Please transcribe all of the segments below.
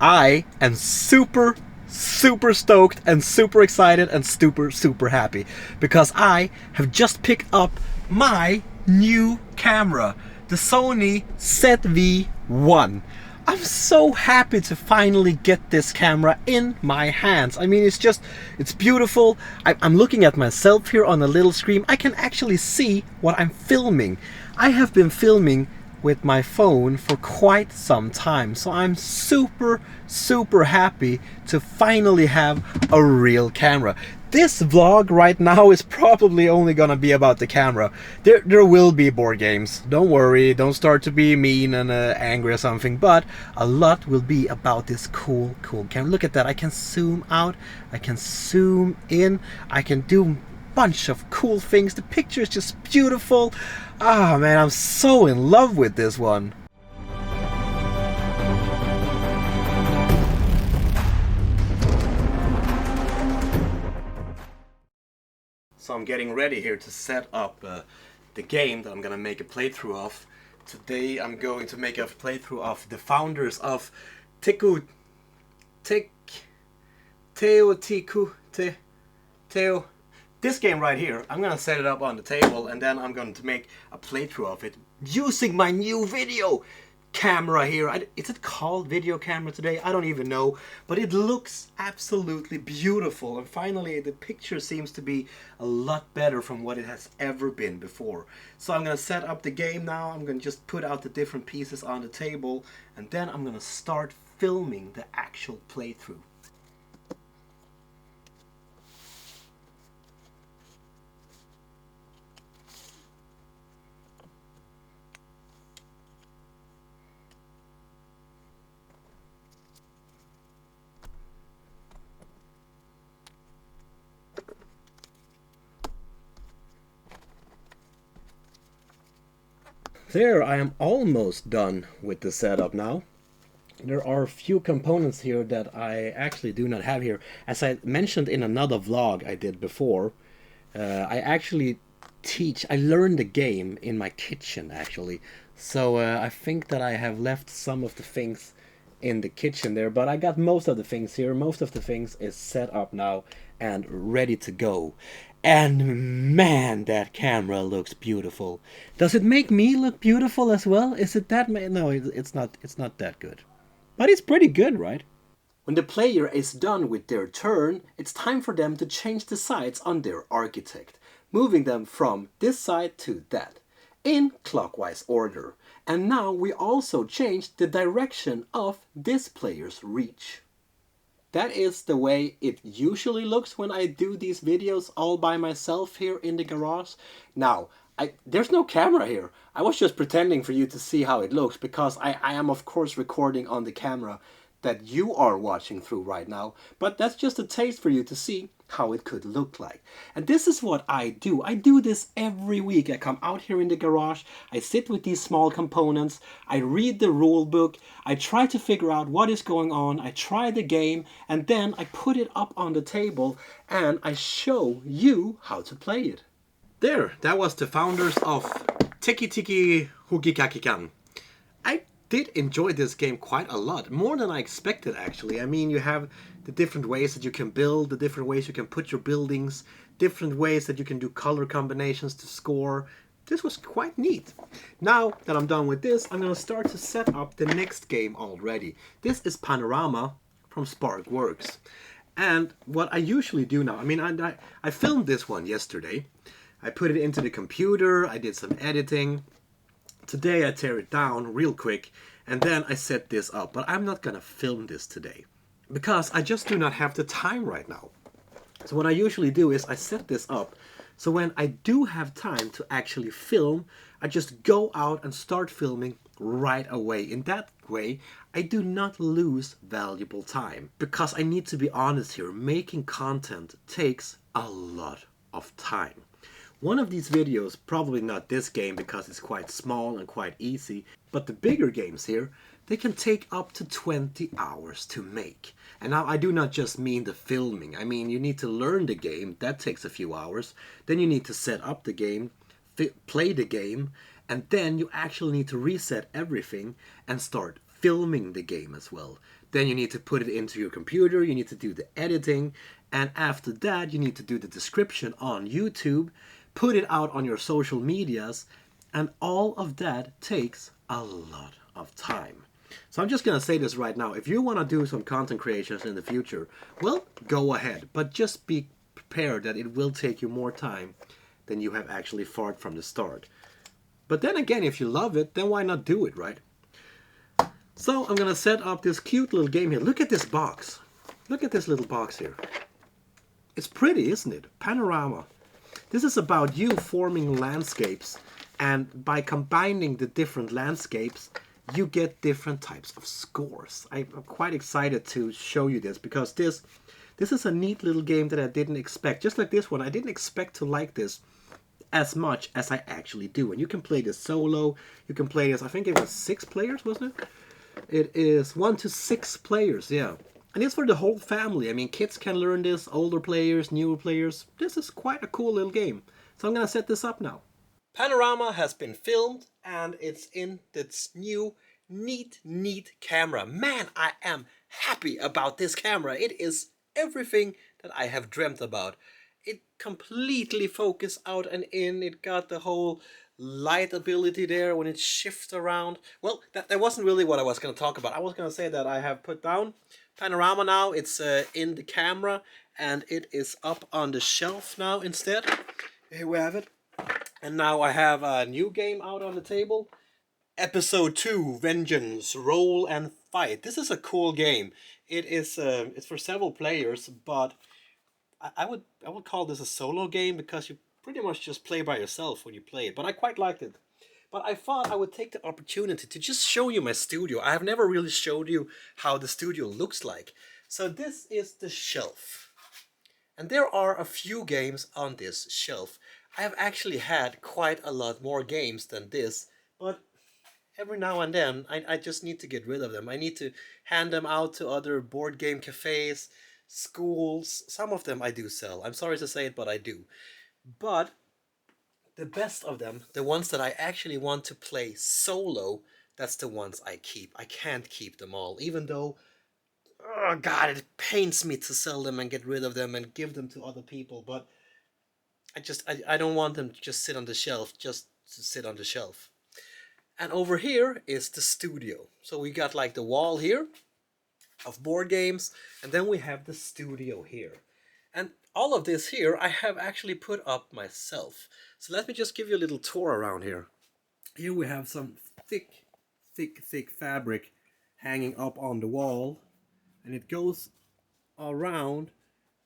I am super stoked and super excited and super happy because I have just picked up my new camera, the Sony ZV-1. I'm so happy to finally get this camera in my hands. I mean, it's beautiful. I'm looking at myself here on a little screen. I can actually see what I'm filming. I have been filming with my phone for quite some time, so I'm super happy to finally have a real camera. This vlog right now is probably only gonna be about the camera. There will be board games, don't worry, don't start to be mean and angry or something, but a lot will be about this cool camera. Look at that, I can zoom out, I can zoom in, I can do bunch of cool things. The picture is just beautiful. Ah, man, I'm so in love with this one. So I'm getting ready here to set up the game that I'm gonna make a playthrough of. Today I'm going to make a playthrough of the founders of Teku Tek Teo Tiku Te Teo. This game right here, I'm gonna set it up on the table and then I'm going to make a playthrough of it using my new video camera here. Is it called video camera today? I don't even know, but it looks absolutely beautiful, and finally the picture seems to be a lot better from what it has ever been before. So I'm gonna set up the game now. I'm gonna just put out the different pieces on the table and then I'm gonna start filming the actual playthrough. There, I am almost done with the setup now. There are a few components here that I actually do not have here. As I mentioned in another vlog I did before, I actually I learned the game in my kitchen actually. So I think that I have left some of the things in the kitchen there, but I got most of the things here. Most of the things is set up now and ready to go. And man, that camera looks beautiful. Does it make me look beautiful as well? Is it that? No, it's not. It's not that good. But it's pretty good, right? When the player is done with their turn, it's time for them to change the sides on their architect, moving them from this side to that, in clockwise order. And now we also change the direction of this player's reach. That is the way it usually looks when I do these videos all by myself here in the garage. Now, there's no camera here. I was just pretending for you to see how it looks because I am of course recording on the camera that you are watching through right now. But that's just a taste for you to see how it could look like. And this is what I do. I do this every week. I come out here in the garage, I sit with these small components, I read the rule book, I try to figure out what is going on, I try the game, and then I put it up on the table and I show you how to play it. There, that was the founders of Tiki Tiki Hugikakikan. I did enjoy this game quite a lot, more than I expected actually. I mean, you have the different ways that you can build, the different ways you can put your buildings, different ways that you can do color combinations to score. This was quite neat. Now that I'm done with this, I'm going to start to set up the next game already. This is Panorama from Sparkworks. And what I usually do now, I mean, I filmed this one yesterday. I put it into the computer, I did some editing. Today I tear it down real quick and then I set this up. But I'm not gonna film this today because I just do not have the time right now. So what I usually do is I set this up so when I do have time to actually film, I just go out and start filming right away. In that way, I do not lose valuable time. Because I need to be honest here, making content takes a lot of time. One of these videos, probably not this game because it's quite small and quite easy, but the bigger games here, they can take up to 20 hours to make. And now I do not just mean the filming, I mean you need to learn the game, that takes a few hours, then you need to set up the game, play the game, and then you actually need to reset everything and start filming the game as well. Then you need to put it into your computer, you need to do the editing, and after that you need to do the description on YouTube, put it out on your social medias, and all of that takes a lot of time. So I'm just gonna say this right now. If you want to do some content creations in the future, well, go ahead. But just be prepared that it will take you more time than you have actually thought from the start. But then again, if you love it, then why not do it, right? So I'm gonna set up this cute little game here. Look at this box. Look at this little box here. It's pretty, isn't it? Panorama. This is about you forming landscapes, and by combining the different landscapes, you get different types of scores. I'm quite excited to show you this, because this is a neat little game that I didn't expect. Just like this one, I didn't expect to like this as much as I actually do. And you can play this solo, you can play this, I think it was 6 players, wasn't it? It is 1 to 6 players, yeah. And it's for the whole family. I mean, kids can learn this, older players, newer players. This is quite a cool little game. So I'm gonna set this up now. Panorama has been filmed, and it's in this new neat camera. Man, I am happy about this camera. It is everything that I have dreamt about. It completely focused out and in. It got the whole light ability there when it shifts around. Well, that wasn't really what I was going to talk about. I was going to say that I have put down Panorama now. It's in the camera, and it is up on the shelf now instead. Here we have it. And now I have a new game out on the table. Episode 2, Vengeance, Roll and Fight. This is a cool game. It is it's for several players, but I would call this a solo game, because you pretty much just play by yourself when you play it. But I quite liked it. But I thought I would take the opportunity to just show you my studio. I have never really showed you how the studio looks like. So this is the shelf. And there are a few games on this shelf. I have actually had quite a lot more games than this, but every now and then I just need to get rid of them. I need to hand them out to other board game cafes, schools. Some of them I do sell. I'm sorry to say it, but I do. But the best of them, the ones that I actually want to play solo, that's the ones I keep. I can't keep them all, even though, oh God, it pains me to sell them and get rid of them and give them to other people. But I don't want them to just sit on the shelf, just to sit on the shelf. And over here is the studio. So we got like the wall here of board games, and then we have the studio here. And all of this here I have actually put up myself. So let me just give you a little tour around here. Here we have some thick fabric hanging up on the wall, and it goes around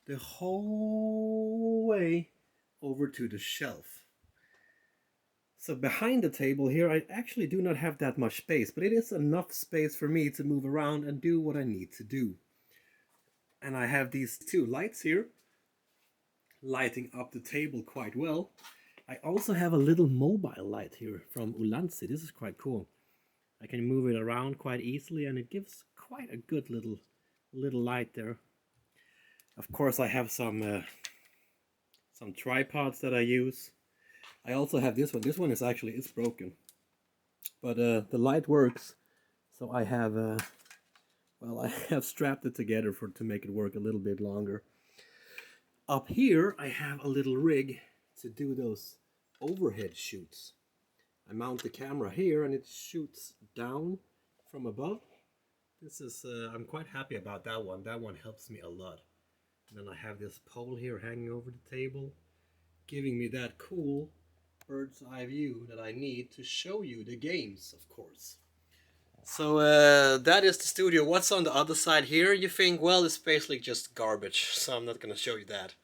the whole way over to the shelf. So behind the table here, I actually do not have that much space, but it is enough space for me to move around and do what I need to do. And I have these 2 lights here, lighting up the table quite well. I also have a little mobile light here from Ulanzi. This is quite cool. I can move it around quite easily, and it gives quite a good little light there. Of course, I have some tripods that I use. I also have this one. This one is actually, it's broken, but the light works. So I have well, I have strapped it together to make it work a little bit longer. Up here I have a little rig to do those overhead shoots. I mount the camera here, and it shoots down from above. This is I'm quite happy about that one. That one helps me a lot. And then I have this pole here hanging over the table, giving me that cool bird's eye view that I need to show you the games, of course. So that is the studio. What's on the other side here? You think, well, it's basically just garbage, so I'm not going to show you that.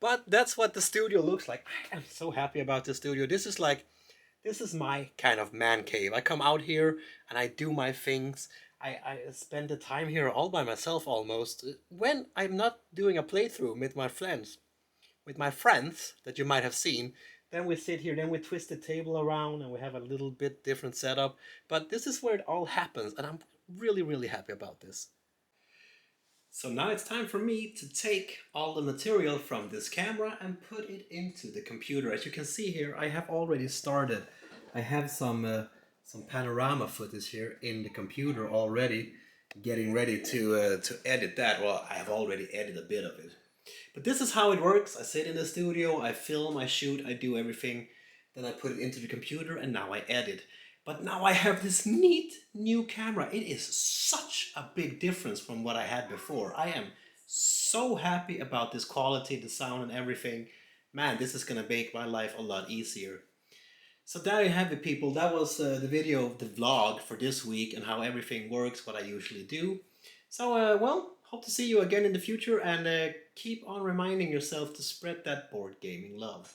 But that's what the studio looks like. I am so happy about the studio. This is my kind of man cave. I come out here and I do my things. I spend the time here all by myself almost, when I'm not doing a playthrough with my friends. With my friends that you might have seen. Then we sit here, then we twist the table around, and we have a little bit different setup. But this is where it all happens, and I'm really happy about this. So now it's time for me to take all the material from this camera and put it into the computer. As you can see here, I have already started. I have some some panorama footage here in the computer already, getting ready to edit that. Well, I have already edited a bit of it. But this is how it works. I sit in the studio, I film, I shoot, I do everything. Then I put it into the computer and now I edit. But now I have this neat new camera. It is such a big difference from what I had before. I am so happy about this quality, the sound and everything. Man, this is gonna make my life a lot easier. So there you have it, people. That was the video of the vlog for this week and how everything works, what I usually do. So, well, hope to see you again in the future, and keep on reminding yourself to spread that board gaming love.